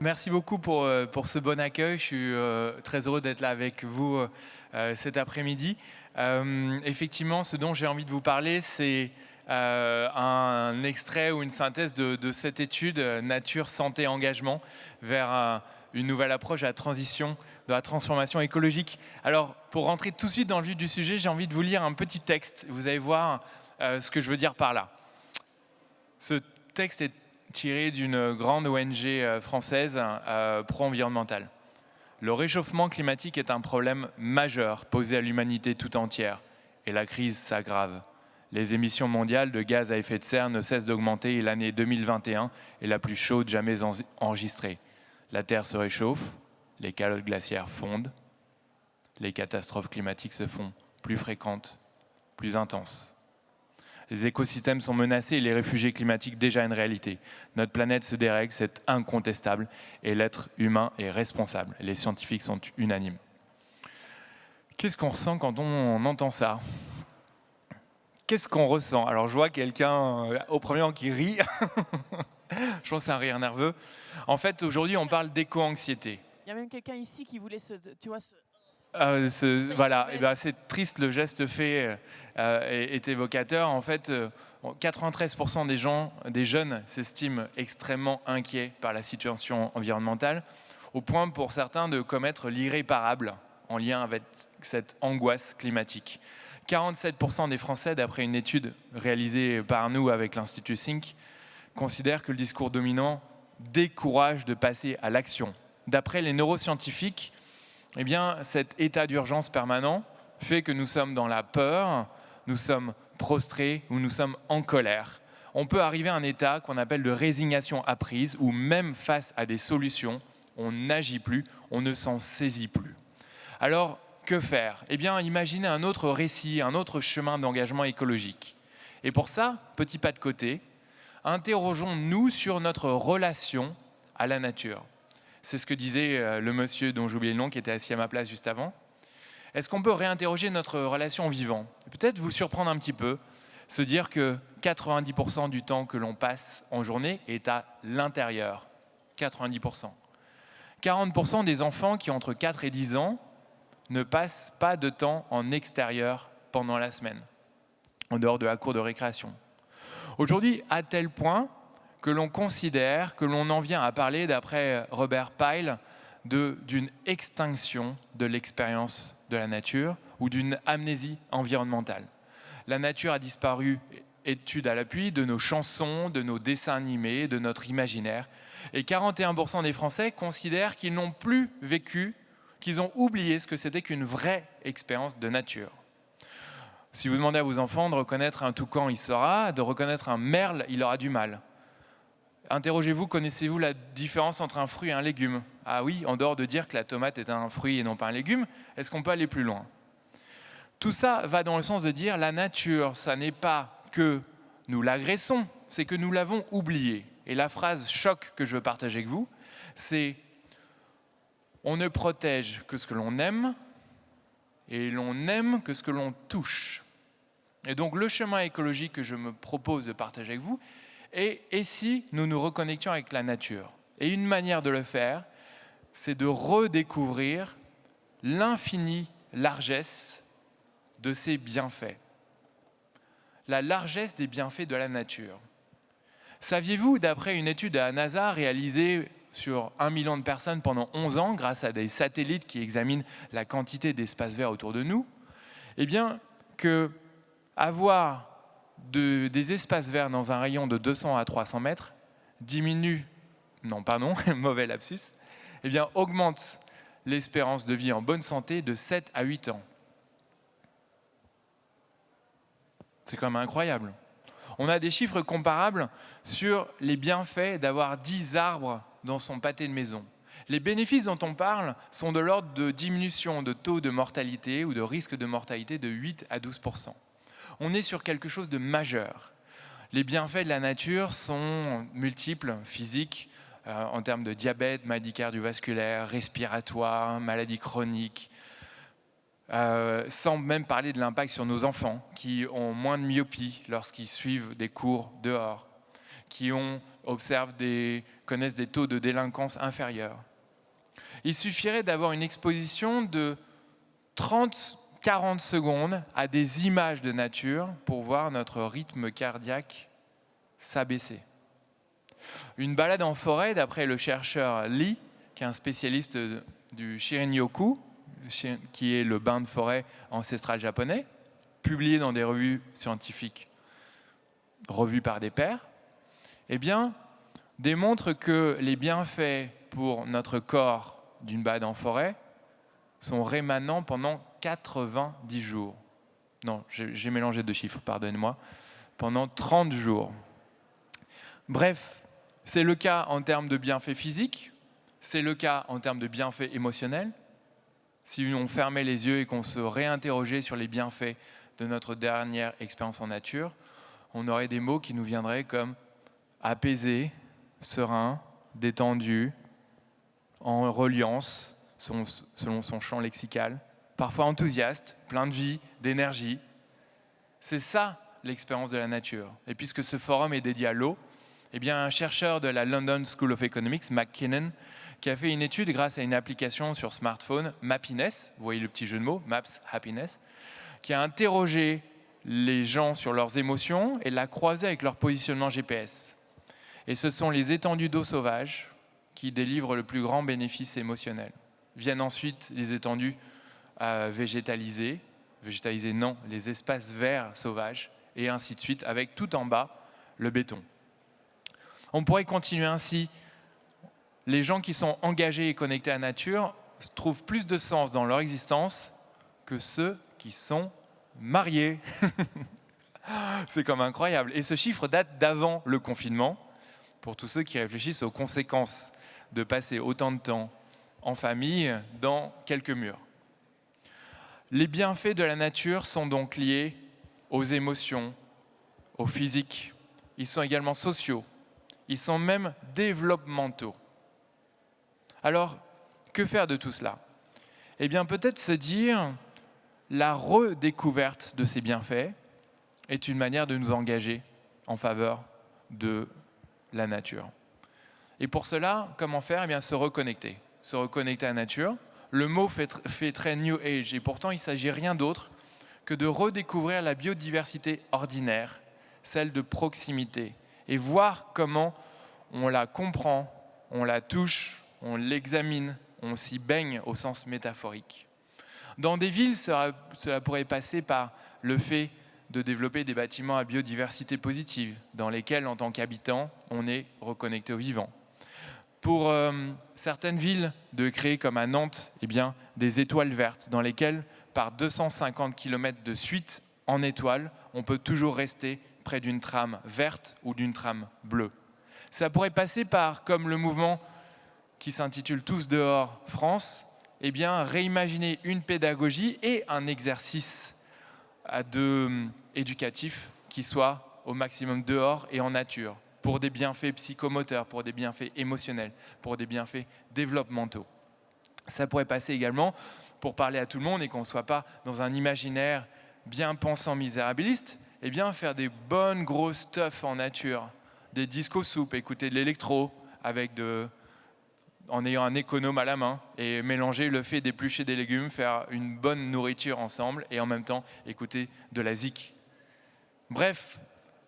merci beaucoup pour ce bon accueil. Je suis très heureux d'être là avec vous cet après-midi. Effectivement, ce dont j'ai envie de vous parler, c'est un extrait ou une synthèse de cette étude Nature, Santé, Engagement vers une nouvelle approche de la transition, de la transformation écologique. Alors, pour rentrer tout de suite dans le vif du sujet, j'ai envie de vous lire un petit texte. Vous allez voir ce que je veux dire par là. Ce texte est tiré d'une grande ONG française pro-environnementale. Le réchauffement climatique est un problème majeur posé à l'humanité tout entière et la crise s'aggrave. Les émissions mondiales de gaz à effet de serre ne cessent d'augmenter et l'année 2021 est la plus chaude jamais enregistrée. La Terre se réchauffe, les calottes glaciaires fondent, les catastrophes climatiques se font plus fréquentes, plus intenses. Les écosystèmes sont menacés et les réfugiés climatiques déjà une réalité. Notre planète se dérègle, c'est incontestable, et l'être humain est responsable. Les scientifiques sont unanimes. Qu'est-ce qu'on ressent quand on entend ça ? Qu'est-ce qu'on ressent ? Alors je vois quelqu'un au premier rang qui rit. Je pense que c'est un rire nerveux. En fait, aujourd'hui, on parle d'éco-anxiété. Il y a même quelqu'un ici qui voulait Voilà, et ben, c'est triste, le geste fait est évocateur. En fait, 93% des jeunes s'estiment extrêmement inquiets par la situation environnementale, au point pour certains de commettre l'irréparable en lien avec cette angoisse climatique. 47% des Français, d'après une étude réalisée par nous avec l'Institut Think, considèrent que le discours dominant décourage de passer à l'action. D'après les neuroscientifiques, eh bien, cet état d'urgence permanent fait que nous sommes dans la peur, nous sommes prostrés ou nous sommes en colère. On peut arriver à un état qu'on appelle de résignation apprise, où même face à des solutions, on n'agit plus, on ne s'en saisit plus. Alors, que faire ? Eh bien, imaginez un autre récit, un autre chemin d'engagement écologique. Et pour ça, petit pas de côté, interrogeons-nous sur notre relation à la nature. C'est ce que disait le monsieur dont j'ai oublié le nom, qui était assis à ma place juste avant. Est-ce qu'on peut réinterroger notre relation au vivant ? Peut-être vous surprendre un petit peu, se dire que 90% du temps que l'on passe en journée est à l'intérieur. 90%. 40% des enfants qui ont entre 4 et 10 ans ne passent pas de temps en extérieur pendant la semaine, en dehors de la cour de récréation. Aujourd'hui, à tel point que l'on considère, que l'on en vient à parler, d'après Robert Pyle, d'une extinction de l'expérience de la nature ou d'une amnésie environnementale. La nature a disparu, étude à l'appui, de nos chansons, de nos dessins animés, de notre imaginaire. Et 41% des Français considèrent qu'ils n'ont plus vécu, qu'ils ont oublié ce que c'était qu'une vraie expérience de nature. Si vous demandez à vos enfants de reconnaître un toucan, il saura, de reconnaître un merle, il aura du mal. Interrogez-vous, connaissez-vous la différence entre un fruit et un légume ? Ah oui, en dehors de dire que la tomate est un fruit et non pas un légume, est-ce qu'on peut aller plus loin ? Tout ça va dans le sens de dire la nature, ça n'est pas que nous l'agressons, c'est que nous l'avons oubliée. Et la phrase choc que je veux partager avec vous, c'est « on ne protège que ce que l'on aime et l'on n'aime que ce que l'on touche ». Et donc le chemin écologique que je me propose de partager avec vous, et si nous nous reconnections avec la nature ? Et une manière de le faire, c'est de redécouvrir l'infinie largesse de ses bienfaits. La largesse des bienfaits de la nature. Saviez-vous, d'après une étude à la NASA réalisée sur 1 million de personnes pendant 11 ans, grâce à des satellites qui examinent la quantité d'espace vert autour de nous, eh bien, que avoir des espaces verts dans un rayon de 200 à 300 mètres mauvais lapsus, eh bien, augmente l'espérance de vie en bonne santé de 7 à 8 ans. C'est quand même incroyable. On a des chiffres comparables sur les bienfaits d'avoir 10 arbres dans son pâté de maison. Les bénéfices dont on parle sont de l'ordre de diminution de taux de mortalité ou de risque de mortalité de 8 à 12%. On est sur quelque chose de majeur. Les bienfaits de la nature sont multiples, physiques, en termes de diabète, maladie cardiovasculaire, respiratoire, maladies chroniques, sans même parler de l'impact sur nos enfants qui ont moins de myopie lorsqu'ils suivent des cours dehors, qui observent des connaissent des taux de délinquance inférieurs. Il suffirait d'avoir une exposition de 30-40 secondes à des images de nature pour voir notre rythme cardiaque s'abaisser. Une balade en forêt, d'après le chercheur Lee, qui est un spécialiste du Shirin-yoku, qui est le bain de forêt ancestral japonais, publié dans des revues scientifiques, revues par des pairs, eh bien, démontre que les bienfaits pour notre corps d'une balade en forêt sont rémanents pendant 90 jours. Non, j'ai mélangé deux chiffres, pardonnez-moi. Pendant 30 jours. Bref, c'est le cas en termes de bienfaits physiques, c'est le cas en termes de bienfaits émotionnels. Si on fermait les yeux et qu'on se réinterrogeait sur les bienfaits de notre dernière expérience en nature, on aurait des mots qui nous viendraient comme apaisé, serein, détendu, en reliance, selon son champ lexical, parfois enthousiaste, plein de vie, d'énergie. C'est ça l'expérience de la nature. Et puisque ce forum est dédié à l'eau, eh bien, un chercheur de la London School of Economics, McKinnon, qui a fait une étude grâce à une application sur smartphone, Mappiness, vous voyez le petit jeu de mots, Maps Happiness, qui a interrogé les gens sur leurs émotions et l'a croisé avec leur positionnement GPS. Et ce sont les étendues d'eau sauvage qui délivrent le plus grand bénéfice émotionnel. Viennent ensuite les étendues végétalisées non, les espaces verts sauvages, et ainsi de suite, avec tout en bas le béton. On pourrait continuer ainsi. Les gens qui sont engagés et connectés à la nature trouvent plus de sens dans leur existence que ceux qui sont mariés. C'est comme incroyable. Et ce chiffre date d'avant le confinement, pour tous ceux qui réfléchissent aux conséquences de passer autant de temps en famille dans quelques murs. Les bienfaits de la nature sont donc liés aux émotions, au physique. Ils sont également sociaux. Ils sont même développementaux. Alors, que faire de tout cela ? Eh bien, peut-être se dire, la redécouverte de ces bienfaits est une manière de nous engager en faveur de la nature. Et pour cela, comment faire ? Eh bien, se reconnecter à la nature. Le mot fait très New Age, et pourtant, il ne s'agit rien d'autre que de redécouvrir la biodiversité ordinaire, celle de proximité, et voir comment on la comprend, on la touche, on l'examine, on s'y baigne au sens métaphorique. Dans des villes, cela pourrait passer par le fait de développer des bâtiments à biodiversité positive, dans lesquels, en tant qu'habitant, on est reconnecté au vivant. Pour certaines villes, de créer comme à Nantes, eh bien, des étoiles vertes, dans lesquelles, par 250 km de suite en étoiles, on peut toujours rester près d'une trame verte ou d'une trame bleue. Ça pourrait passer par, comme le mouvement qui s'intitule Tous dehors France, eh bien, réimaginer une pédagogie et un exercice éducatif qui soit au maximum dehors et en nature, pour des bienfaits psychomoteurs, pour des bienfaits émotionnels, pour des bienfaits développementaux. Ça pourrait passer également, pour parler à tout le monde et qu'on ne soit pas dans un imaginaire bien pensant misérabiliste, eh bien, faire des bonnes grosses stuff en nature, des disco-soupes, écouter de l'électro en ayant un économe à la main et mélanger le fait d'éplucher des légumes, faire une bonne nourriture ensemble et en même temps écouter de la zik. Bref,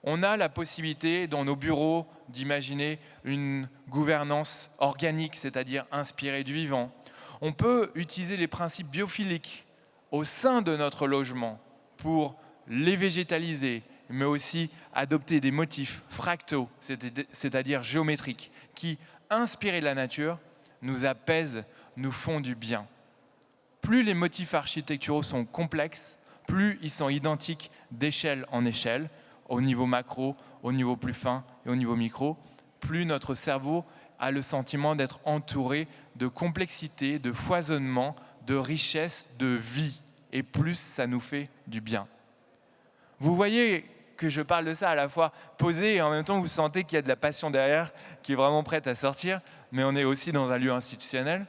on a la possibilité dans nos bureaux d'imaginer une gouvernance organique, c'est-à-dire inspirée du vivant. On peut utiliser les principes biophiliques au sein de notre logement pour les végétaliser, mais aussi adopter des motifs fractaux, c'est-à-dire géométriques, qui, inspirés de la nature, nous apaisent, nous font du bien. Plus les motifs architecturaux sont complexes, plus ils sont identiques d'échelle en échelle, au niveau macro, au niveau plus fin et au niveau micro, plus notre cerveau a le sentiment d'être entouré de complexité, de foisonnement, de richesse, de vie, et plus ça nous fait du bien. Vous voyez que je parle de ça à la fois posé et en même temps vous sentez qu'il y a de la passion derrière qui est vraiment prête à sortir, mais on est aussi dans un lieu institutionnel.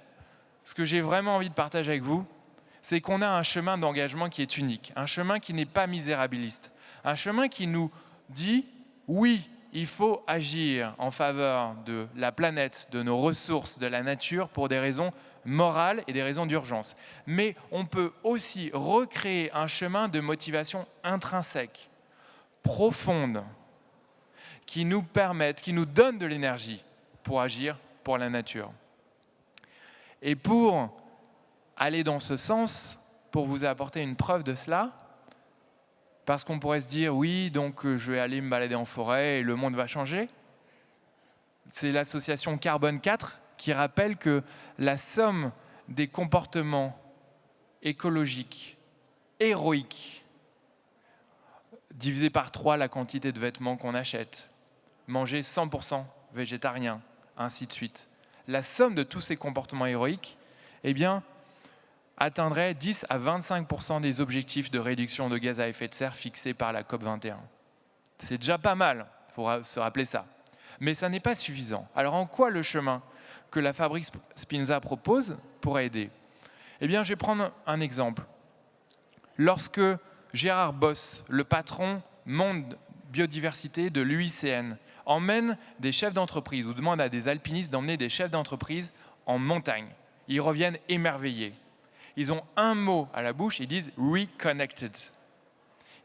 Ce que j'ai vraiment envie de partager avec vous, c'est qu'on a un chemin d'engagement qui est unique, un chemin qui n'est pas misérabiliste, un chemin qui nous dit « oui, il faut agir en faveur de la planète, de nos ressources, de la nature pour des raisons morales et des raisons d'urgence. Mais on peut aussi recréer un chemin de motivation intrinsèque, profonde, qui nous permette, qui nous donne de l'énergie pour agir pour la nature. Et pour aller dans ce sens, pour vous apporter une preuve de cela, parce qu'on pourrait se dire, oui, donc je vais aller me balader en forêt et le monde va changer. C'est l'association Carbone 4 qui rappelle que la somme des comportements écologiques, héroïques, divisé par 3 la quantité de vêtements qu'on achète, manger 100% végétarien, ainsi de suite. La somme de tous ces comportements héroïques, eh bien, atteindrait 10 à 25% des objectifs de réduction de gaz à effet de serre fixés par la COP21. C'est déjà pas mal, il faut se rappeler ça. Mais ça n'est pas suffisant. Alors en quoi le chemin que la Fabrique Spinoza propose pourrait aider ? Eh bien, je vais prendre un exemple. Lorsque Gérard Boss, le patron Monde Biodiversité de l'UICN, emmène des chefs d'entreprise ou demande à des alpinistes d'emmener des chefs d'entreprise en montagne, ils reviennent émerveillés. Ils ont un mot à la bouche, ils disent « reconnected ».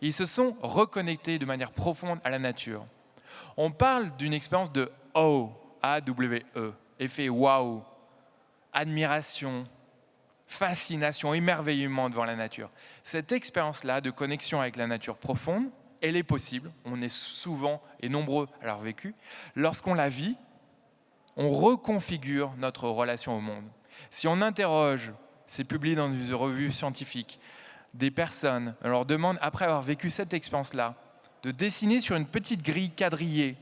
Ils se sont reconnectés de manière profonde à la nature. On parle d'une expérience de awe, A-W-E, effet wow, admiration, fascination, émerveillement devant la nature. Cette expérience-là de connexion avec la nature profonde, elle est possible, on est souvent et nombreux à l'avoir vécu. Lorsqu'on la vit, on reconfigure notre relation au monde. Si on interroge, c'est publié dans une revue scientifique, des personnes, on leur demande, après avoir vécu cette expérience-là, de dessiner sur une petite grille quadrillée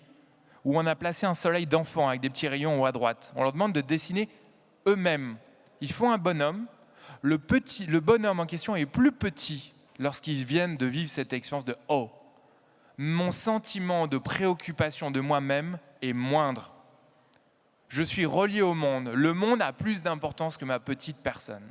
où on a placé un soleil d'enfant avec des petits rayons en haut à droite. On leur demande de dessiner eux-mêmes. Ils font un bonhomme. Le bonhomme en question est plus petit lorsqu'ils viennent de vivre cette expérience de « oh ». Mon sentiment de préoccupation de moi-même est moindre. Je suis relié au monde. Le monde a plus d'importance que ma petite personne.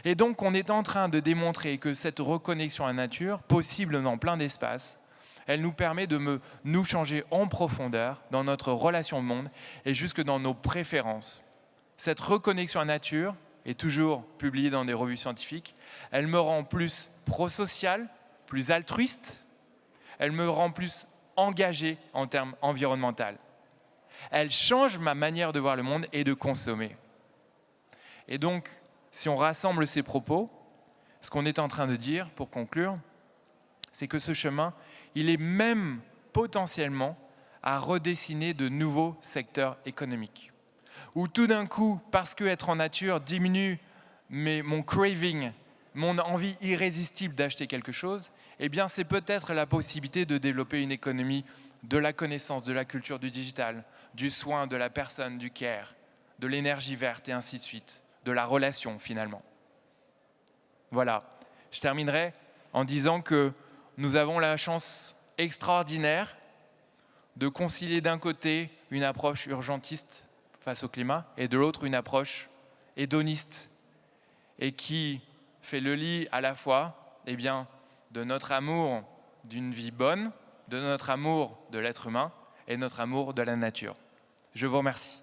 Et donc, on est en train de démontrer que cette reconnexion à la nature, possible dans plein d'espaces, elle nous permet de nous changer en profondeur dans notre relation au monde et jusque dans nos préférences. Cette reconnexion à la nature est toujours publiée dans des revues scientifiques. Elle me rend plus prosocial, plus altruiste. Elle me rend plus engagé en termes environnementaux. Elle change ma manière de voir le monde et de consommer. Et donc, si on rassemble ces propos, ce qu'on est en train de dire, pour conclure, c'est que ce chemin, il est même potentiellement à redessiner de nouveaux secteurs économiques. Où tout d'un coup, parce qu'être en nature diminue mon craving, mon envie irrésistible d'acheter quelque chose, eh bien c'est peut-être la possibilité de développer une économie de la connaissance, de la culture, du digital, du soin, de la personne, du care, de l'énergie verte et ainsi de suite, de la relation finalement. Voilà, je terminerai en disant que nous avons la chance extraordinaire de concilier d'un côté une approche urgentiste face au climat et de l'autre une approche hédoniste et qui fait le lit à la fois de notre amour d'une vie bonne, de notre amour de l'être humain et de notre amour de la nature. Je vous remercie.